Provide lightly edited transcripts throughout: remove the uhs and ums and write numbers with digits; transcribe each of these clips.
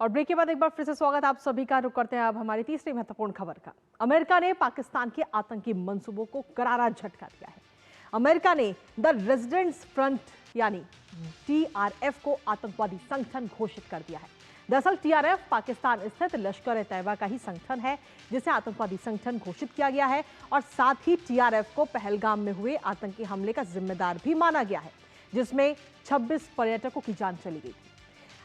और ब्रेक के बाद एक बार फिर से स्वागत आप सभी का। रुक करते हैं अब हमारी तीसरी महत्वपूर्ण खबर का। अमेरिका ने पाकिस्तान के आतंकी मंसूबों को करारा झटका दिया है। अमेरिका ने द रेजिडेंट्स फ्रंट यानी टीआरएफ को आतंकवादी संगठन घोषित कर दिया है। दरअसल टीआरएफ पाकिस्तान स्थित लश्कर ए तैयबा का ही संगठन है जिसे आतंकवादी संगठन घोषित किया गया है और साथ ही टीआरएफ को पहलगाम में हुए आतंकी हमले का जिम्मेदार भी माना गया है जिसमें 26 पर्यटकों की जान चली गई थी।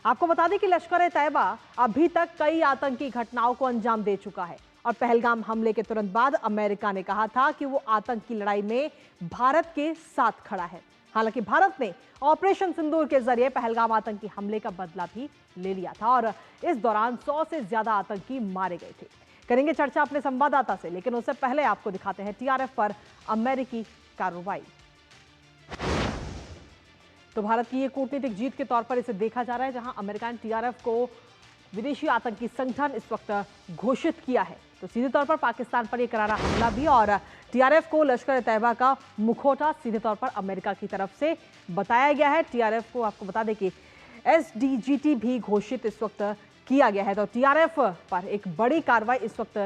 आपको बता दें कि लश्कर ए तैयबा अभी तक कई आतंकी घटनाओं को अंजाम दे चुका है और पहलगाम हमले के तुरंत बाद अमेरिका ने कहा था कि वो आतंक की लड़ाई में भारत के साथ खड़ा है। हालांकि भारत ने ऑपरेशन सिंदूर के जरिए पहलगाम आतंकी हमले का बदला भी ले लिया था और इस दौरान 100 से ज्यादा आतंकी मारे गए थे। करेंगे चर्चा अपने संवाददाता से, लेकिन उससे पहले आपको दिखाते हैं टीआरएफ पर अमेरिकी कार्रवाई। तो भारत की ये कूटनीतिक जीत के तौर पर इसे देखा जा रहा है, जहां अमेरिका ने टीआरएफ को विदेशी आतंकी संगठन इस वक्त घोषित किया है। तो सीधे तौर पर पाकिस्तान पर यह करारा हमला भी और टीआरएफ को लश्कर ए तैयबा का मुखौटा सीधे तौर पर अमेरिका की तरफ से बताया गया है। टीआरएफ को आपको बता दें कि एसडीजीटी भी घोषित इस वक्त किया गया है। तो टीआरएफ पर एक बड़ी कार्रवाई इस वक्त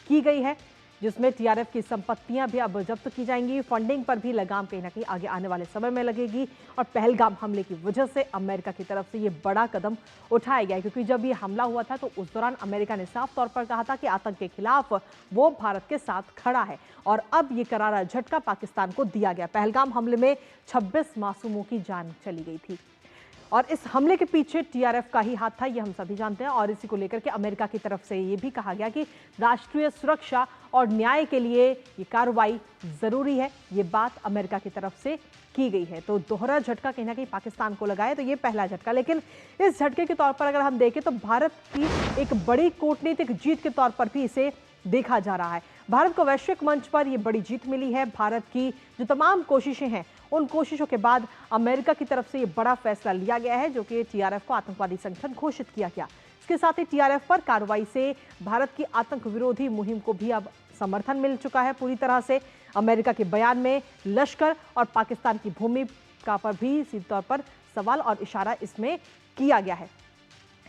की गई है जिसमें टीआरएफ की संपत्तियां भी अब जब्त की जाएंगी। फंडिंग पर भी लगाम कहीं ना कहीं आगे आने वाले समय में लगेगी और पहलगाम हमले की वजह से अमेरिका की तरफ से ये बड़ा कदम उठाया गया है, क्योंकि जब ये हमला हुआ था तो उस दौरान अमेरिका ने साफ तौर पर कहा था कि आतंक के खिलाफ वो भारत के साथ खड़ा है और अब ये करारा झटका पाकिस्तान को दिया गया। पहलगाम हमले में 26 मासूमों की जान चली गई थी और इस हमले के पीछे टीआरएफ का ही हाथ था, ये हम सभी जानते हैं। और इसी को लेकर के अमेरिका की तरफ से ये भी कहा गया कि राष्ट्रीय सुरक्षा और न्याय के लिए ये कार्रवाई जरूरी है, ये बात अमेरिका की तरफ से की गई है। तो दोहरा झटका कहीं ना कहीं पाकिस्तान को लगा है, तो ये पहला झटका। लेकिन इस झटके के तौर पर अगर हम देखें तो भारत की एक बड़ी कूटनीतिक जीत के तौर पर भी इसे देखा जा रहा है। भारत को वैश्विक मंच पर यह बड़ी जीत मिली है। भारत की जो तमाम कोशिशें हैं उन कोशिशों के बाद अमेरिका की तरफ से यह बड़ा फैसला लिया गया है, जो कि टीआरएफ को आतंकवादी संगठन घोषित किया गया। इसके साथ ही टीआरएफ पर कार्रवाई से भारत की आतंक विरोधी मुहिम को भी अब समर्थन मिल चुका है पूरी तरह से। अमेरिका के बयान में लश्कर और पाकिस्तान की भूमिका पर भी सीधे तौर पर सवाल और इशारा इसमें किया गया है।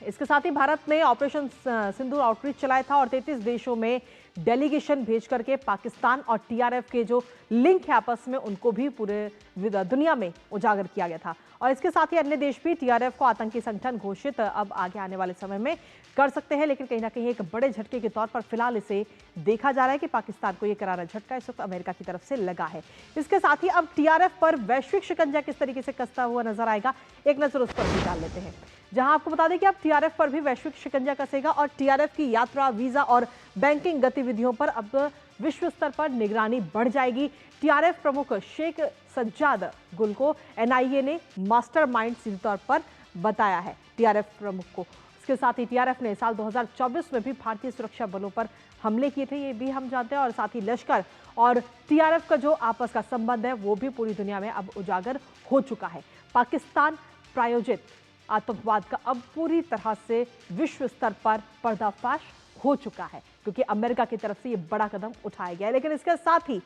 इसके साथ ही भारत ने ऑपरेशन सिंदूर आउटरीच चलाया था और 33 देशों में डेलीगेशन भेज करके पाकिस्तान और टीआरएफ के जो लिंक है आपस में उनको भी पूरे दुनिया में उजागर किया गया था। और इसके साथ ही अन्य देश भी टीआरएफ को आतंकी संगठन घोषित अब आगे आने वाले समय में कर सकते हैं। लेकिन कहीं ना कहीं एक बड़े झटके के तौर पर फिलहाल इसे देखा जा रहा है कि पाकिस्तान को यह करारा झटका इस वक्त अमेरिका की तरफ से लगा है। इसके साथ ही अब टीआरएफ पर वैश्विक शिकंजा किस तरीके से कसता हुआ नजर आएगा, एक नजर उस पर भी डाल लेते हैं, जहां आपको बता दें कि अब टीआरएफ पर भी वैश्विक शिकंजा कसेगा और टीआरएफ की यात्रा, वीजा और बैंकिंग गतिविधियों पर अब विश्व स्तर पर निगरानी बढ़ जाएगी। टीआरएफ प्रमुख शेख सज्जाद गुल को एनआईए ने मास्टरमाइंड सीधे तौर पर बताया है टीआरएफ प्रमुख को। इसके साथ ही टीआरएफ ने साल 2024 में भी भारतीय सुरक्षा बलों पर हमले किए थे, ये भी हम जानते हैं। और साथ ही लश्कर और टीआरएफ का जो आपस का संबंध है वो भी पूरी दुनिया में अब उजागर हो चुका है। पाकिस्तान प्रायोजित आतंकवाद का अब पूरी तरह से विश्व स्तर पर पर्दाफाश हो चुका है, क्योंकि अमेरिका की तरफ से यह बड़ा कदम उठाया गया है। लेकिन इसके साथ ही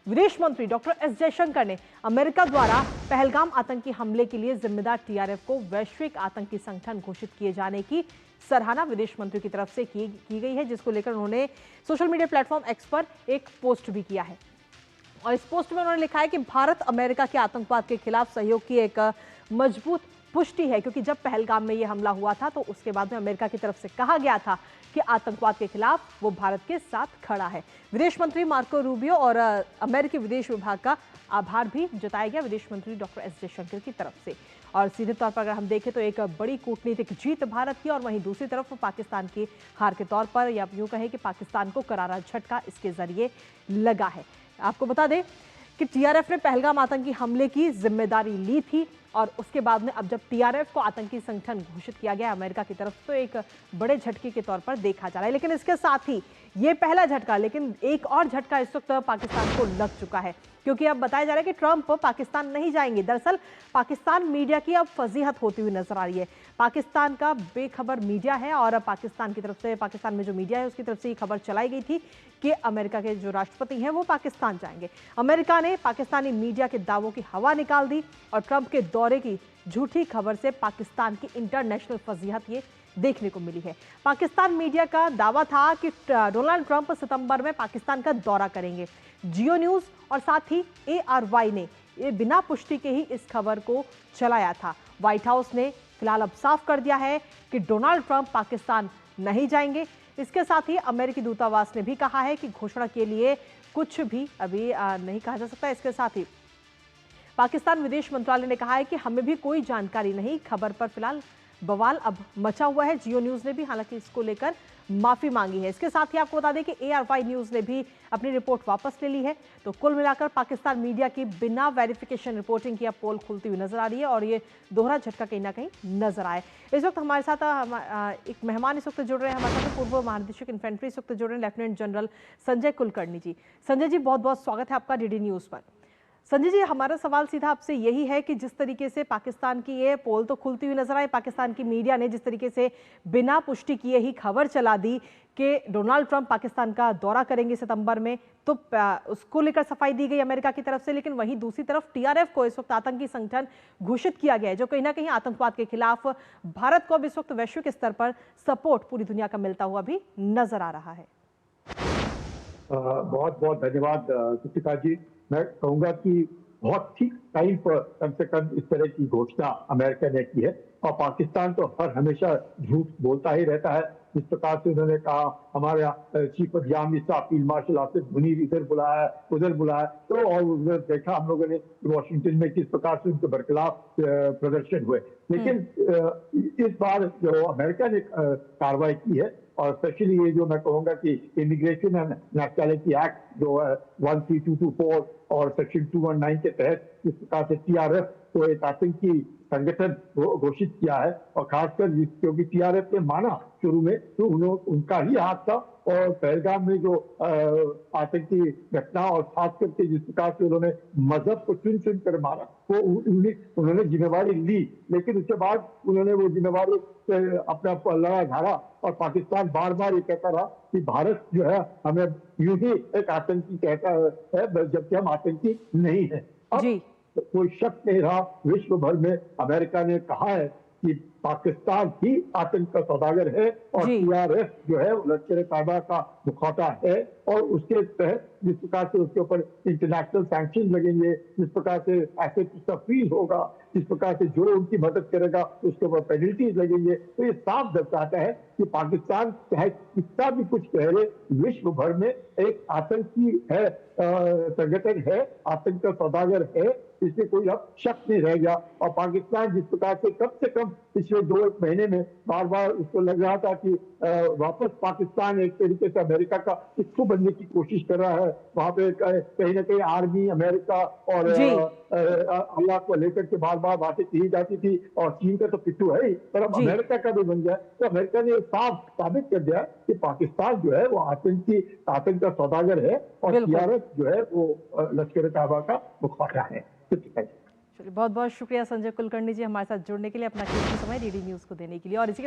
विदेश मंत्री डॉक्टर एस जयशंकर ने अमेरिका द्वारा पहलगाम आतंकी हमले के लिए जिम्मेदार टीआरएफ को वैश्विक आतंकी संगठन घोषित किए जाने की सराहना विदेश मंत्री की तरफ से की गई है, जिसको लेकर उन्होंने सोशल मीडिया प्लेटफॉर्म एक्स पर एक पोस्ट भी किया है। और इस पोस्ट में उन्होंने लिखा है कि भारत अमेरिका के आतंकवाद के खिलाफ सहयोग की एक मजबूत पुष्टि है, क्योंकि जब पहलगाम में यह हमला हुआ था तो उसके बाद में अमेरिका की तरफ से कहा गया था कि आतंकवाद के खिलाफ वो भारत के साथ खड़ा है। विदेश मंत्री मार्को रूबियो और अमेरिकी विदेश विभाग का आभार भी जताया गया विदेश मंत्री डॉक्टर एस जयशंकर की तरफ से। और सीधे तौर पर अगर हम देखें तो एक बड़ी कूटनीतिक जीत भारत की और वहीं दूसरी तरफ पाकिस्तान की हार के तौर पर, या यूं कहें कि पाकिस्तान को करारा झटका इसके जरिए लगा है। आपको बता दें कि टीआरएफ ने पहलगाम आतंकी हमले की जिम्मेदारी ली थी और उसके बाद में अब जब टीआरएफ को आतंकी संगठन घोषित किया गया अमेरिका की तरफ, तो एक बड़े झटके के तौर पर देखा जा रहा है। लेकिन इसके साथ ही ये पहला झटका, लेकिन एक और झटका इस वक्त पाकिस्तान को लग चुका है, क्योंकि अब बताया जा रहा है कि ट्रंप पाकिस्तान नहीं जाएंगे। दरअसल पाकिस्तान मीडिया की अब फजीहत होती हुई नजर आ रही है। पाकिस्तान का बेखबर मीडिया है और पाकिस्तान की तरफ से, पाकिस्तान में जो मीडिया है उसकी तरफ से ये खबर चलाई गई थी कि अमेरिका के जो राष्ट्रपति हैं वो पाकिस्तान जाएंगे। अमेरिका ने पाकिस्तानी मीडिया के दावों की हवा निकाल दी और ट्रंप के दौरे दौरे की झूठी खबर से पाकिस्तान की इंटरनेशनल फजीहत ये देखने को मिली है। पाकिस्तान मीडिया का दावा था कि डोनाल्ड ट्रंप सितंबर में पाकिस्तान का दौरा करेंगे। जियो न्यूज और साथ ही ARY ने ये बिना पुष्टि के ही इस खबर को चलाया था। व्हाइट हाउस ने फिलहाल अब साफ कर दिया है कि डोनाल्ड ट्रंप पाकिस्तान नहीं जाएंगे। इसके साथ ही अमेरिकी दूतावास ने भी कहा है कि घोषणा के लिए कुछ भी अभी नहीं कहा जा सकता। इसके साथ ही पाकिस्तान विदेश मंत्रालय ने कहा है कि हमें भी कोई जानकारी नहीं। खबर पर फिलहाल बवाल अब मचा हुआ है। जियो न्यूज ने भी हालांकि इसको लेकर माफी मांगी है। इसके साथ ही आपको बता दें कि ARY न्यूज ने भी अपनी रिपोर्ट वापस ले ली है। तो कुल मिलाकर पाकिस्तान मीडिया की बिना वेरिफिकेशन रिपोर्टिंग की अब पोल खुलती हुई नजर आ रही है और ये दोहरा झटका कहीं ना कहीं नजर आए। इस वक्त हमारे साथ एक मेहमान इस वक्त जुड़ रहे हैं हमारे साथ, पूर्व महानिदेशक इन्फेंट्री इस वक्त जुड़ रहे हैं लेफ्टिनेंट जनरल संजय कुलकर्णी जी। संजय जी, बहुत बहुत स्वागत है आपका DD न्यूज पर। संजय जी, हमारा सवाल सीधा आपसे यही है कि जिस तरीके से पाकिस्तान की ये पोल तो खुलती हुई नजर आई, पाकिस्तान की मीडिया ने जिस तरीके से बिना पुष्टि किए ही खबर चला दी कि डोनाल्ड ट्रंप पाकिस्तान का दौरा करेंगे सितंबर में, तो उसको लेकर सफाई दी गई अमेरिका की तरफ से, लेकिन वहीं दूसरी तरफ TRF को इस वक्त आतंकी संगठन घोषित किया गया है, जो कहीं ना कहीं आतंकवाद के खिलाफ भारत को अब इस वक्त वैश्विक स्तर पर सपोर्ट पूरी दुनिया का मिलता हुआ भी नजर आ रहा है। बहुत बहुत धन्यवाद कृतिका जी। मैं कहूंगा कि बहुत ठीक टाइम पर कम से कम इस तरह की घोषणा अमेरिका ने की है, और पाकिस्तान तो हमेशा झूठ बोलता ही रहता है। जिस प्रकार से उन्होंने कहा हमारे chief of army staff field marshal Asif Munir इधर बुलाया उधर बुलाया, तो और उधर देखा हम लोगों ने वॉशिंगटन में किस प्रकार से उनके बरखिलाफ प्रदर्शन हुए। लेकिन इस बार जो अमेरिका ने कार्रवाई की है, और स्पेशली ये जो मैं कहूंगा कि इमिग्रेशन एंड नेशनैलिटी एक्ट जो है 13224 और सेक्शन 219 के तहत जिस प्रकार से TRF को एक आतंकी संगठन घोषित किया है, और खासकर क्योंकि TRF ने माना शुरू में तो उनका ही हाथ था, और पहलगाम में जो आतंकी घटना और खास करके जिस प्रकार से उन्होंने मजहब को चुन चुन कर मारा, वो उन्होंने जिम्मेवारी ली। लेकिन उसके बाद उन्होंने वो जिम्मेवारी अपना लड़ा झाड़ा, और पाकिस्तान बार बार ये कहता रहा कि भारत जो है हमें यूं ही एक आतंकी कहता है, जबकि हम आतंकी नहीं है। अब कोई शक नहीं रहा विश्व भर में, अमेरिका ने कहा है कि पाकिस्तान ही आतंक का सौदागर है, और TRF जो है लश्कर तैयबा का मुखौटा है, और उसके तहत जिस प्रकार से उसके ऊपर इंटरनेशनल सैंक्शन लगेंगे, जिस प्रकार से एसेट उसका फ्रीज होगा, जिस प्रकार से जो उनकी मदद करेगा उसके ऊपर पेनल्टीज लगेंगे, तो ये साफ दर्शाता है कि पाकिस्तान चाहे कितना भी कुछ कह रहे, विश्व भर में एक आतंकी है, संगठन है, आतंक का सौदागर है, इसमें कोई अब शक नहीं रह गया। और पाकिस्तान जिस प्रकार से कम पिछले 2 महीने में बार बार उसको लग रहा था कि वापस पाकिस्तान एक तरीके से अमेरिका का हिस्सा बनने की कोशिश कर रहा है, वहां पे कहीं ना कहीं आर्मी अमेरिका और अल्लाह को लेकर के बार बार बातें की जाती थी, और चीन का तो पिट्ठू है ही, पर अब अमेरिका का भी बन गया। तो अमेरिका ने साफ साबित कर दिया कि पाकिस्तान जो है वो आतंक का सौदागर है, और TRF जो है वो लश्कर तैयबा का मुखौटा है। चलिए, बहुत बहुत शुक्रिया संजय कुलकर्णी जी हमारे साथ जुड़ने के लिए, अपना कीमती समय DD न्यूज को देने के लिए। और इसी